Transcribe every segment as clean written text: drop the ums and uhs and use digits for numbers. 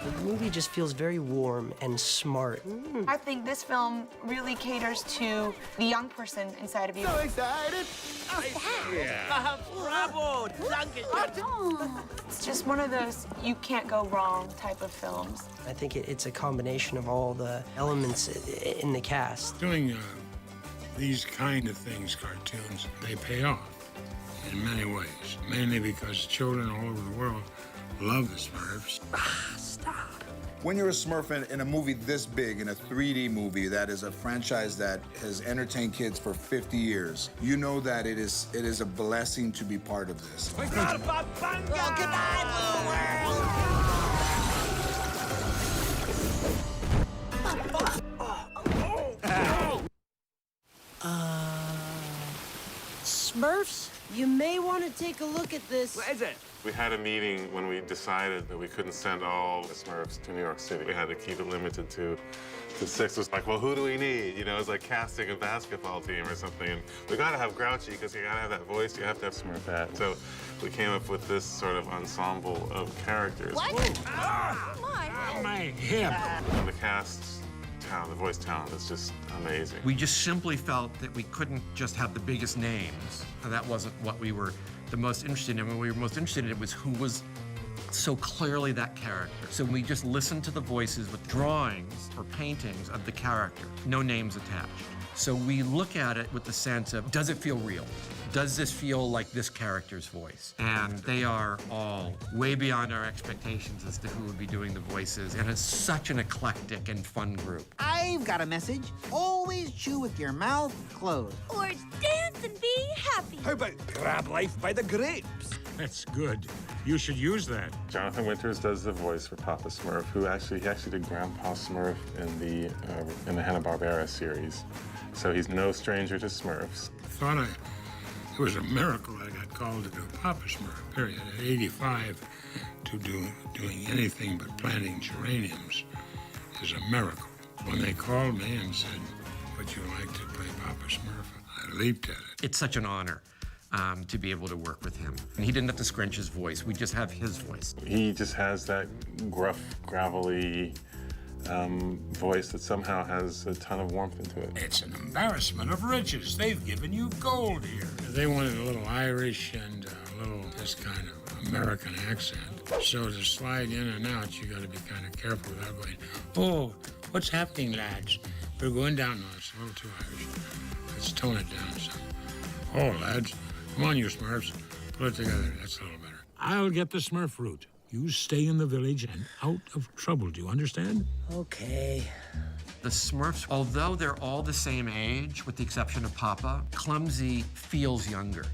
The movie just feels very warm and smart. I think this film really caters to the young person inside of you. So excited! Bravo! Danke. It's just one of those you can't go wrong type of films. I think it's a combination of all the elements in the cast. Doing these kind of things, cartoons, they pay off in many ways. Mainly because children all over the world love the Smurfs. Stop. When you're a Smurf in a movie this big, in a 3D movie that is a franchise that has entertained kids for 50 years, you know that it is a blessing to be part of this. Oh, goodbye, Smurfs, you may want to take a look at this. What is it? We had a meeting when we decided that we couldn't send all the Smurfs to New York City. We had to keep it limited to 6. It was like, well, who do we need? You know, it's like casting a basketball team or something. And we gotta have Grouchy because you gotta have that voice. You have to have Smurfette. So we came up with this sort of ensemble of characters. What? My hip! And the cast talent, the voice talent is just amazing. We just simply felt that we couldn't just have the biggest names. And that wasn't what we were the most interested in. What we were most interested in was who was so clearly that character. So we just listened to the voices with drawings or paintings of the character, no names attached. So we look at it with the sense of, does it feel real? Does this feel like this character's voice? And they are all way beyond our expectations as to who would be doing the voices. And it's such an eclectic and fun group. I've got a message. Always chew with your mouth closed. Or dance and be happy. How about grab life by the grapes? That's good. You should use that. Jonathan Winters does the voice for Papa Smurf, who he actually did Grandpa Smurf in the Hanna-Barbera series. So he's no stranger to Smurfs. I thought it was a miracle I got called to do Papa Smurf, period. At 85, to doing anything but planting geraniums is a miracle. When they called me and said, would you like to play Papa Smurf? I leaped at it. It's such an honor to be able to work with him. And he didn't have to scrunch his voice. We just have his voice. He just has that gruff, gravelly voice that somehow has a ton of warmth into it. It's an embarrassment of riches. They've given you gold here. They wanted a little Irish and a little this kind of American accent. So to slide in and out, you got to be kind of careful without going, oh, what's happening, lads? We're going down. No, it's a little too Irish. Let's tone it down some. Oh, lads, come on, you Smurfs. Pull it together. That's a little better. I'll get the Smurf route. You stay in the village and out of trouble. Do you understand? Okay. The Smurfs, although they're all the same age, with the exception of Papa, Clumsy feels younger.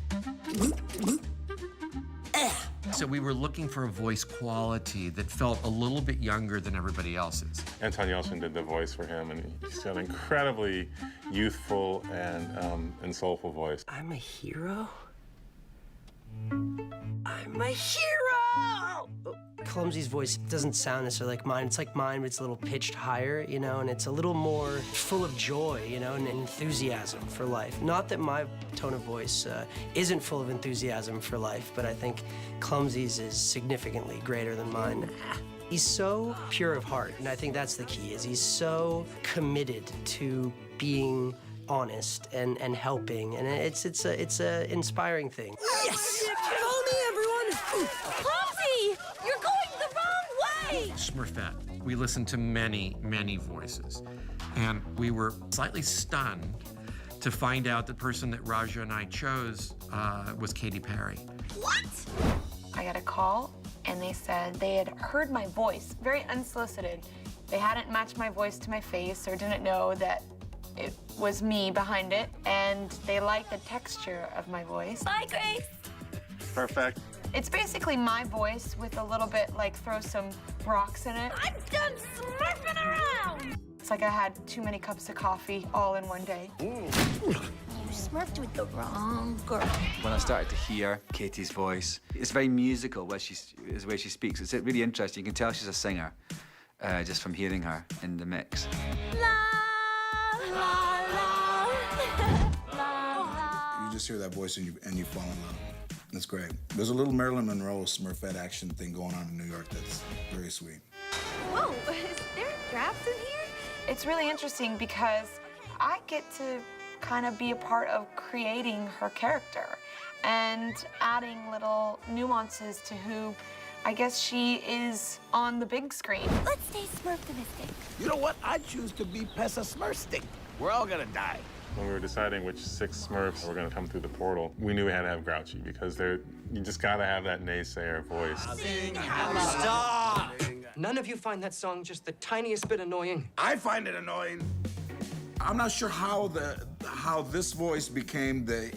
So we were looking for a voice quality that felt a little bit younger than everybody else's. Anton Yelchin did the voice for him, and he's got an incredibly youthful and soulful voice. I'm a hero? I'm a hero! Clumsy's voice doesn't sound necessarily like mine. It's like mine, but it's a little pitched higher, you know, and it's a little more full of joy, you know, and enthusiasm for life. Not that my tone of voice isn't full of enthusiasm for life, but I think Clumsy's is significantly greater than mine. He's so pure of heart, and I think that's the key, is he's so committed to being honest and helping, and it's a inspiring thing. Yes! Follow me, everyone! Clumsy! You're going the wrong way! Smurfette. We listened to many, many voices, and we were slightly stunned to find out the person that Raja and I chose was Katy Perry. What? I got a call, and they said they had heard my voice, very unsolicited. They hadn't matched my voice to my face or didn't know that it was me behind it, and they liked the texture of my voice. Bye, Grace. Perfect. It's basically my voice with a little bit, like, throw some rocks in it. I'm done smurfing around. It's like I had too many cups of coffee all in one day. You smurfed with the wrong girl. When I started to hear Katie's voice, it's very musical the way she speaks. It's really interesting. You can tell she's a singer just from hearing her in the mix. You just hear that voice and you fall in love. That's great. There's a little Marilyn Monroe Smurfette action thing going on in New York that's very sweet. Whoa, is there drafts in here? It's really interesting because I get to kind of be a part of creating her character and adding little nuances to who I guess she is on the big screen. Let's stay Smurftimistic. You know what? I choose to be Pessa Smurfstic. We're all gonna die. When we were deciding which 6 Smurfs were going to come through the portal, we knew we had to have Grouchy because you just got to have that naysayer voice. Stop! None of you find that song just the tiniest bit annoying? I find it annoying. I'm not sure how this voice became the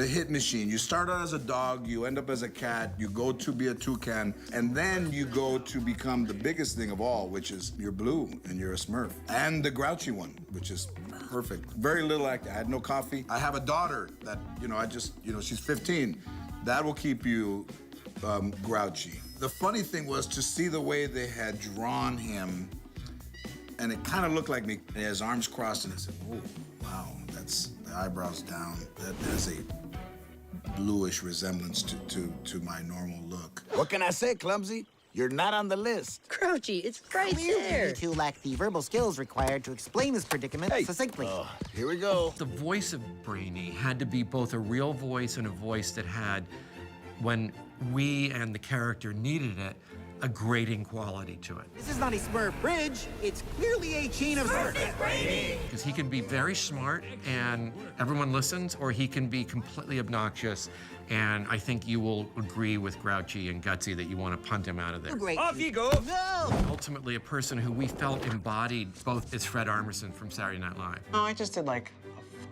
hit machine. You start out as a dog, you end up as a cat, you go to be a toucan, and then you go to become the biggest thing of all, which is you're blue and you're a Smurf. And the grouchy one, which is perfect. Very little acting. I had no coffee. I have a daughter that, she's 15. That will keep you grouchy. The funny thing was to see the way they had drawn him, and it kind of looked like me. And his arms crossed, and I said, oh, wow, that's the eyebrows down. That's a bluish resemblance to my normal look. What can I say, Clumsy? You're not on the list. Grouchy, it's right there. You two lack the verbal skills required to explain this predicament succinctly. Here we go. The voice of Brainy had to be both a real voice and a voice that had, when we and the character needed it, a grating quality to it. This is not a Smurf bridge. It's clearly a chain of Smurfs. Because he can be very smart and everyone listens, or he can be completely obnoxious. And I think you will agree with Grouchy and Gutsy that you want to punt him out of there. Great. Off you go. No! Ultimately, a person who we felt embodied both is Fred Armisen from Saturday Night Live. No, I just did like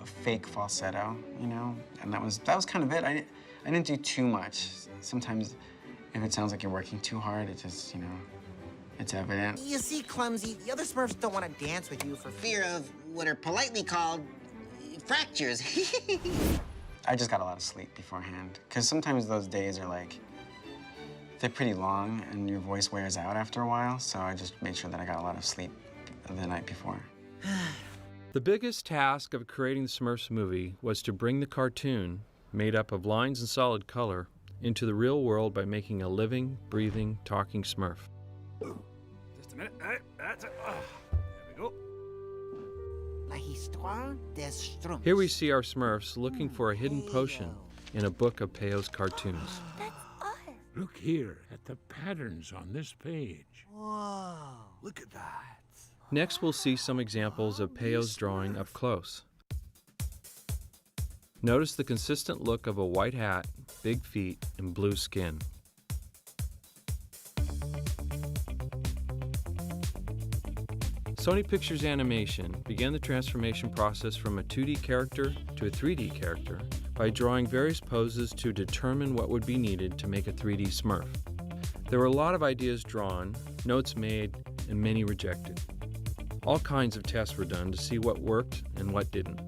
a fake falsetto, and that was kind of it. I didn't do too much. Sometimes, if it sounds like you're working too hard, it just, it's evident. You see, Clumsy, the other Smurfs don't want to dance with you for fear of what are politely called fractures. I just got a lot of sleep beforehand, because sometimes those days are they're pretty long, and your voice wears out after a while, so I just made sure that I got a lot of sleep the night before. The biggest task of creating the Smurfs movie was to bring the cartoon, made up of lines and solid color, into the real world by making a living, breathing, talking Smurf. Just a minute. That's it. There we go. La histoire des Schtroumpfs. Here we see our Smurfs looking for a hidden potion in a book of Peyo's cartoons. That's us. Look here at the patterns on this page. Whoa. Look at that. Next, we'll see some examples of Peyo's drawing up close. Notice the consistent look of a white hat, big feet, and blue skin. Sony Pictures Animation began the transformation process from a 2D character to a 3D character by drawing various poses to determine what would be needed to make a 3D Smurf. There were a lot of ideas drawn, notes made, and many rejected. All kinds of tests were done to see what worked and what didn't.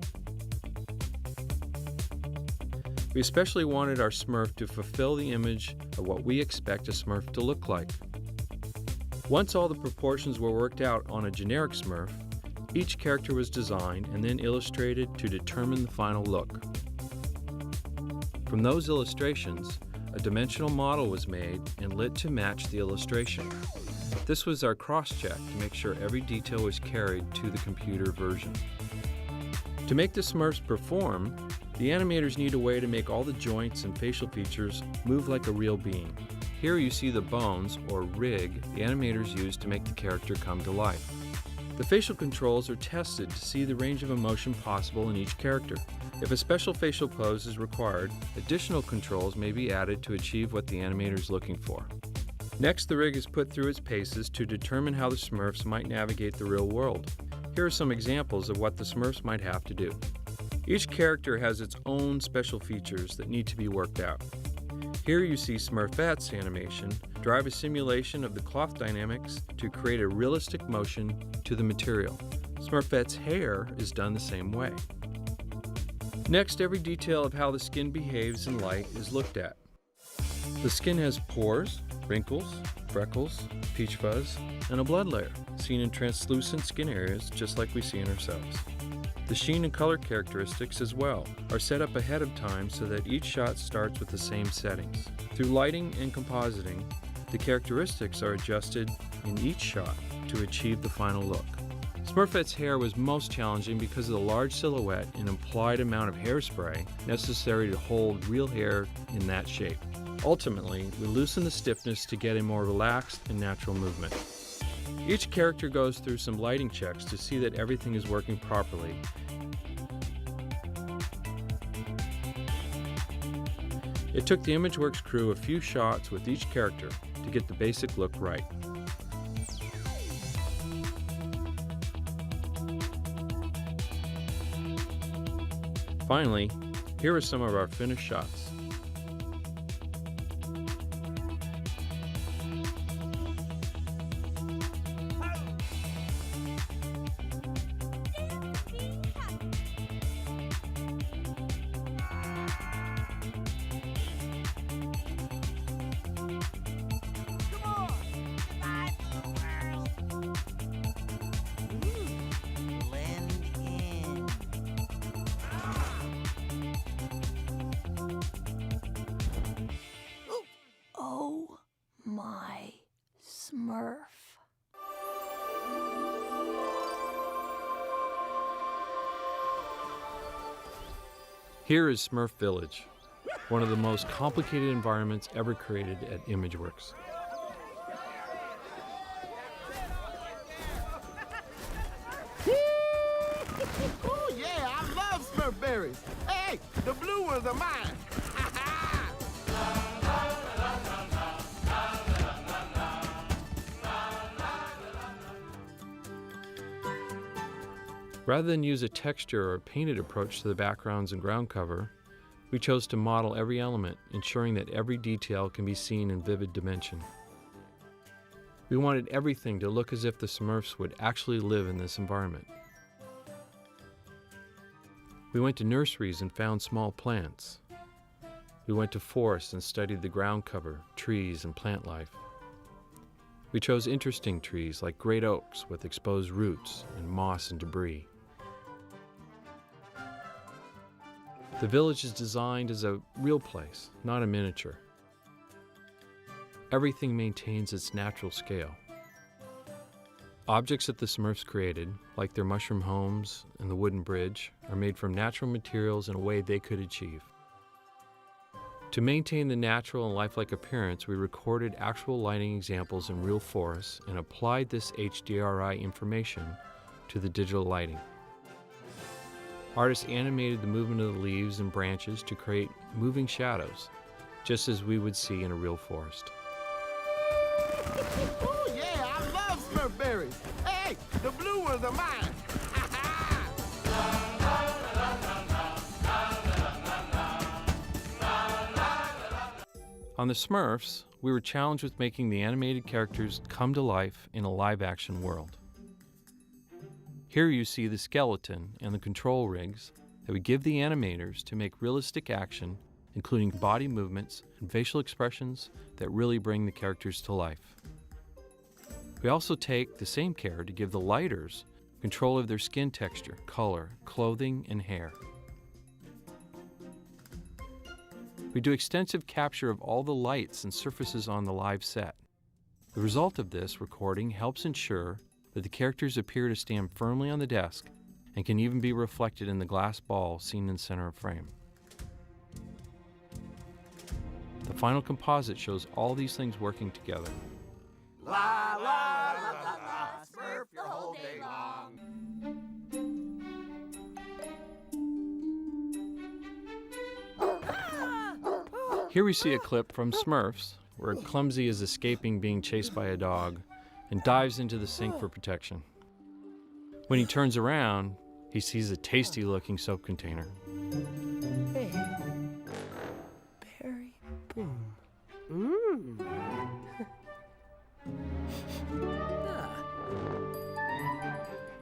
We especially wanted our Smurf to fulfill the image of what we expect a Smurf to look like. Once all the proportions were worked out on a generic Smurf, each character was designed and then illustrated to determine the final look. From those illustrations, a dimensional model was made and lit to match the illustration. This was our cross-check to make sure every detail was carried to the computer version. To make the Smurfs perform, the animators need a way to make all the joints and facial features move like a real being. Here you see the bones, or rig, the animators use to make the character come to life. The facial controls are tested to see the range of emotion possible in each character. If a special facial pose is required, additional controls may be added to achieve what the animator is looking for. Next, the rig is put through its paces to determine how the Smurfs might navigate the real world. Here are some examples of what the Smurfs might have to do. Each character has its own special features that need to be worked out. Here you see Smurfette's animation drive a simulation of the cloth dynamics to create a realistic motion to the material. Smurfette's hair is done the same way. Next, every detail of how the skin behaves in light is looked at. The skin has pores, wrinkles, freckles, peach fuzz, and a blood layer, seen in translucent skin areas just like we see in ourselves. The sheen and color characteristics as well are set up ahead of time so that each shot starts with the same settings. Through lighting and compositing, the characteristics are adjusted in each shot to achieve the final look. Smurfette's hair was most challenging because of the large silhouette and implied amount of hairspray necessary to hold real hair in that shape. Ultimately, we loosen the stiffness to get a more relaxed and natural movement. Each character goes through some lighting checks to see that everything is working properly. It took the ImageWorks crew a few shots with each character to get the basic look right. Finally, here are some of our finished shots. Oh my Smurf. Here is Smurf Village, one of the most complicated environments ever created at ImageWorks. Oh yeah, I love Smurf berries. Hey, the blue ones are mine. Rather than use a texture or painted approach to the backgrounds and ground cover, we chose to model every element, ensuring that every detail can be seen in vivid dimension. We wanted everything to look as if the Smurfs would actually live in this environment. We went to nurseries and found small plants. We went to forests and studied the ground cover, trees, and plant life. We chose interesting trees like great oaks with exposed roots and moss and debris. The village is designed as a real place, not a miniature. Everything maintains its natural scale. Objects that the Smurfs created, like their mushroom homes and the wooden bridge, are made from natural materials in a way they could achieve. To maintain the natural and lifelike appearance, we recorded actual lighting examples in real forests and applied this HDRI information to the digital lighting. Artists animated the movement of the leaves and branches to create moving shadows, just as we would see in a real forest. Oh yeah, I love Smurf berries. Hey, the blue ones are mine. On the Smurfs, we were challenged with making the animated characters come to life in a live-action world. Here you see the skeleton and the control rigs that we give the animators to make realistic action, including body movements and facial expressions that really bring the characters to life. We also take the same care to give the lighters control of their skin texture, color, clothing, and hair. We do extensive capture of all the lights and surfaces on the live set. The result of this recording helps ensure that the characters appear to stand firmly on the desk and can even be reflected in the glass ball seen in the center of frame. The final composite shows all these things working together. La la la la la, Smurf your whole day long. Here we see a clip from Smurfs, where Clumsy is escaping being chased by a dog and dives into the sink for protection. When he turns around, he sees a tasty-looking soap container. Hey. Berry boom. Mmm.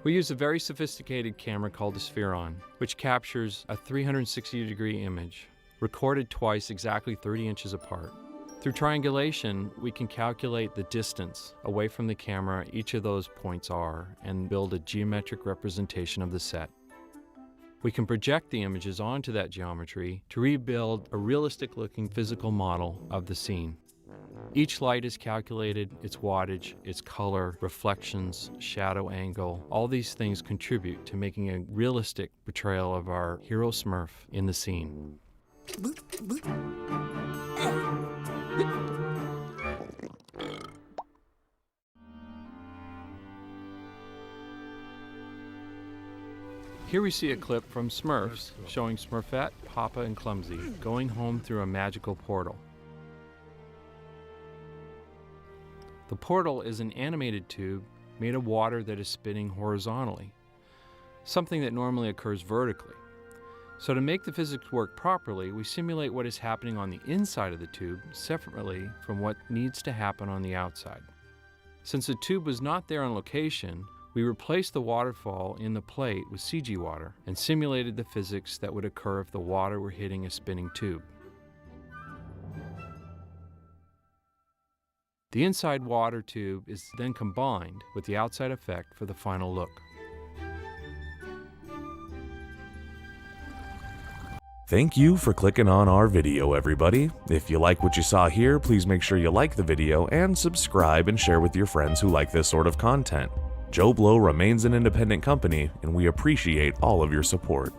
We use a very sophisticated camera called the Spheron, which captures a 360-degree image, recorded twice exactly 30 inches apart. Through triangulation, we can calculate the distance away from the camera each of those points are and build a geometric representation of the set. We can project the images onto that geometry to rebuild a realistic-looking physical model of the scene. Each light is calculated, its wattage, its color, reflections, shadow angle. All these things contribute to making a realistic portrayal of our hero Smurf in the scene. Here we see a clip from Smurfs showing Smurfette, Papa, and Clumsy going home through a magical portal. The portal is an animated tube made of water that is spinning horizontally, something that normally occurs vertically. So to make the physics work properly, we simulate what is happening on the inside of the tube separately from what needs to happen on the outside. Since the tube was not there on location, we replaced the waterfall in the plate with CG water and simulated the physics that would occur if the water were hitting a spinning tube. The inside water tube is then combined with the outside effect for the final look. Thank you for clicking on our video, everybody. If you like what you saw here, please make sure you like the video and subscribe and share with your friends who like this sort of content. Joe Blow remains an independent company, and we appreciate all of your support.